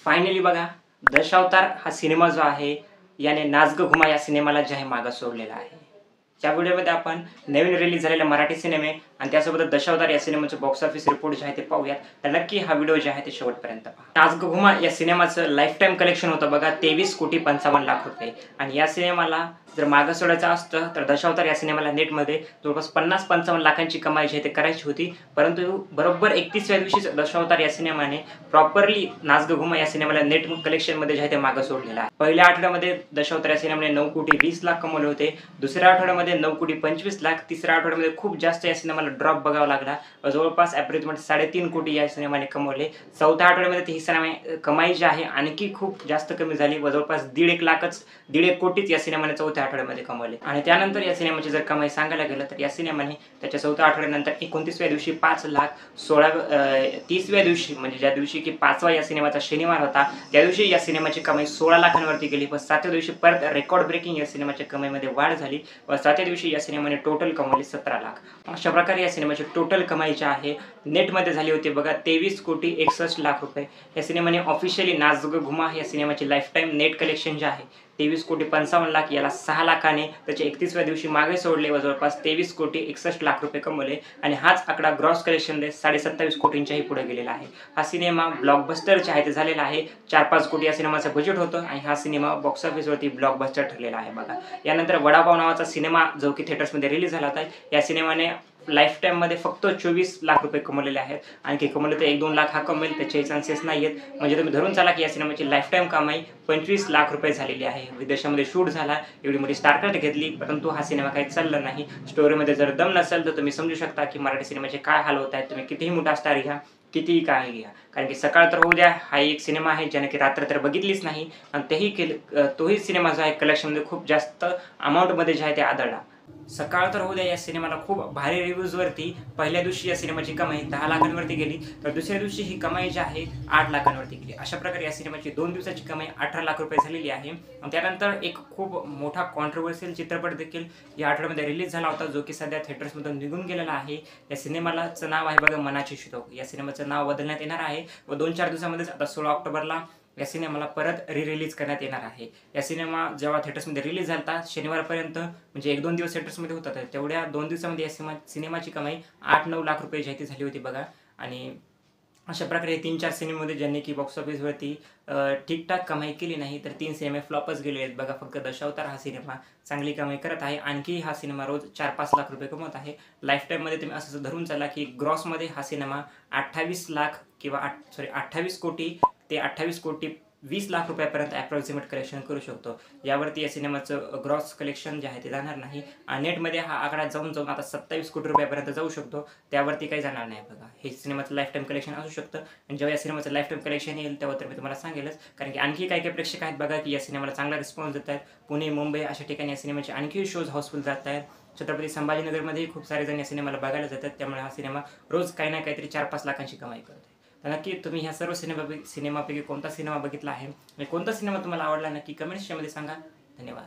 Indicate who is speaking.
Speaker 1: Finally बघा, दशावतार हा cinema जो आहे याने नाच गं घुमा या सिनेमाला जे आहे मागं सोडलेला आहे. या व्हिडिओमध्ये आपण नवीन रिलीज झालेले मराठी सिनेमे आणि त्यासोबत दशावतार या सिनेमाचे बॉक्स ऑफिस रिपोर्ट जे आहे ते पाहूयात. तर नक्की हा व्हिडिओ जे आहे ते शेवटपर्यंत पहा. नाच गं घुमा या सिनेमाचं लाईफ टाईम कलेक्शन होतं बघा 23,55,00,000 आणि या सिनेमाला जर मागं सोडायचं असतं तर दशावतार या सिनेमाला नेटमध्ये जवळपास 50-55 लाखांची कमाई जी आहे ते करायची होती. परंतु बरोबर 31व्या दिवशीच दशावतार या सिनेमाने प्रॉपरली नाच गं घुमा या सिनेमाला नेट कलेक्शनमध्ये जे आहे ते मागं सोडलेलं आहे. पहिल्या आठवड्यामध्ये दशावतार या सिनेमाने 9,20,00,000 कमवले होते. दुसऱ्या आठवड्यामध्ये 9,25,00,000. तिसऱ्या आठवड्यामध्ये खूप जास्त या सिनेमाला ड्रॉप बघावा लागला. जवळपास ॲव्हरेजमध्ये 3.5 कोटी या सिनेमाने कमवले. चौथ्या आठवड्यामध्ये ही सिनेमा कमाई जी आहे आणखी खूप जास्त कमी झाली व जवळपास 1.5 कोटीच या सिनेमाने चौथ्या आठवड्यामध्ये कमवले. आणि त्यानंतर या सिनेमाची जर कमाई सांगायला गेलं तर या सिनेमाने त्याच्या चौथ्या आठवड्यानंतर 29व्या दिवशी 5,00,000, 30व्या दिवशी म्हणजे ज्या दिवशी की 5वा या सिनेमाचा शनिवार होता त्या दिवशी या सिनेमाची कमाई 16 लाखांवरती गेली व 7व्या दिवशी परत रेकॉर्ड ब्रेकिंग या सिनेमाच्या कमाईमध्ये वाढ झाली व 7व्या दिवशी या सिनेमाने टोटल कमवले 17 लाख. अशा प्रकारे या सिनेमाची टोटल कमाई जी आहे नेटमध्ये झाली होती बघा 23,61,00,000 या सिनेमाने ऑफिशियली नाच गं घुमा या सिनेमाची लाईफ टाईम नेट कलेक्शन जे आहे 23,55,00,000 याला 6 लाखाने त्याच्या 31व्या दिवशी मागे सोडले व जवळपास 23,61,00,000 कमवले आणि हाच आकडा ग्रॉस कलेक्शनमध्ये 27.5 कोटींच्याही पुढे गेलेला आहे. हा सिनेमा ब्लॉकबस्टर जे आहे ते झालेला आहे. 4-5 कोटी या सिनेमाचं बजेट होतं आणि हा सिनेमा बॉक्स ऑफिसवरती ब्लॉकबस्टर ठरलेला आहे बघा. यानंतर वडापाव नावाचा सिनेमा जो की थिएटर्समध्ये रिलीज झाला होता या सिनेमाने लाईफ टाईममध्ये फक्त 24 लाख रुपये कमवलेले आहेत. आणखी कमवले तर 1-2 लाख हा कमवेल त्याचे चान्सेस नाही आहेत. म्हणजे तुम्ही धरून चाला की या सिनेमाची लाईफ टाईम कमाई 25 लाख रुपये झालेली आहे. विदेशामध्ये शूट झाला, एवढी मोठी स्टारकास्ट घेतली, परंतु हा सिनेमा काही चालला नाही. स्टोरीमध्ये जर दम नसेल तर तुम्ही समजू शकता की मराठी सिनेमाचे काय हाल होत आहेत. तुम्ही कितीही मोठा स्टार घ्या, कितीही काय घ्या, कारण की सकाळ तर होऊ द्या हा एक सिनेमा आहे ज्याने की रात्र तर बघितलीच नाही आणि तोही सिनेमा जो आहे कलेक्शनमध्ये खूप जास्त अमाऊंटमध्ये जे आहे ते आढळला. सकाळ तर होऊ द्या या सिनेमाला खूप भारी रिव्ह्यूजवरती पहिल्या दिवशी या सिनेमाची कमाई 10 लाखांवरती गेली तर दुसऱ्या दिवशी ही कमाई जी आहे 8 लाखांवरती गेली. अशा प्रकारे या सिनेमाची 2 दिवसाची कमाई 18 लाख रुपये झालेली आहे. त्यानंतर एक खूप मोठा कॉन्ट्रोवर्शियल चित्रपट देखील या आठवड्यामध्ये रिलीज झाला होता जो की सध्या थिएटर्समधून निघून गेलेला आहे. या सिनेमाचं नाव आहे बघा मनाची शितोक. या सिनेमाचं नाव बदलण्यात येणार आहे व 2-4 दिवसामध्येच आता 16 ऑक्टोबरला या सिनेमाला परत रिलीज करण्यात येणार आहे. या सिनेमा जेव्हा थिएटर्समध्ये रिलीज झाला शनिवारपर्यंत म्हणजे 1-2 दिवस थिएटर्समध्ये होता तर तेवढ्या 2 दिवसामध्ये या सिनेमाची कमाई 8-9 लाख रुपये जी आहे ती झाली होती बघा. आणि अशा प्रकारे 3-4 सिनेमामध्ये ज्यांनी की बॉक्स ऑफिसवरती ठीकठाक कमाई केली नाही तर 3 सिनेमे फ्लॉपच गेले आहेत बघा. फक्त दशावतार हा सिनेमा चांगली कमाई करत आहे. आणखी हा सिनेमा रोज 4-5 लाख रुपये कमवत आहे. लाईफ टाईममध्ये तुम्ही असं धरून चाला की ग्रॉसमध्ये हा सिनेमा 28 लाख किंवा 28 कोटी ते 28 कोटी 20 लाख रुपयापर्यंत ॲप्रॉक्सिमेट कलेक्शन करू शकतो. यावरती या सिनेमाचं ग्रॉस कलेक्शन जे आहे ते जाणार नाही. नेटमध्ये हा आकडा जाऊन आता 27 कोटी रुपयापर्यंत जाऊ शकतो. त्यावरती काही जाणार नाही बघा. हे सिनेमाचं लाईफ टाईम कलेक्शन असू शकतं आणि जेव्हा या सिनेमाचं लाईफ टाईम कलेक्शन येईल तेव्हा तर मी तुम्हाला सांगेलच. कारण की आणखी काही प्रेक्षक आहेत बघा की या सिनेमाला चांगला रिस्पॉन्स देत आहेत. पुणे, मुंबई अशा ठिकाणी या सिनेमाचे आणखी शोज हाऊसफुल जात आहेत. छत्रपती संभाजीनगरमध्येही खूप सारे जण या सिनेमाला बघायला जातात. त्यामुळे हा सिनेमा रोज काही ना काहीतरी 4-5 लाखांची कमाई करतो. तर नक्की तुम्ही ह्या सर्व सिनेमापैकी कोणता सिनेमा बघितला आहे आणि कोणता सिनेमा तुम्हाला आवडला नक्की कमेंट्समध्ये सांगा. धन्यवाद.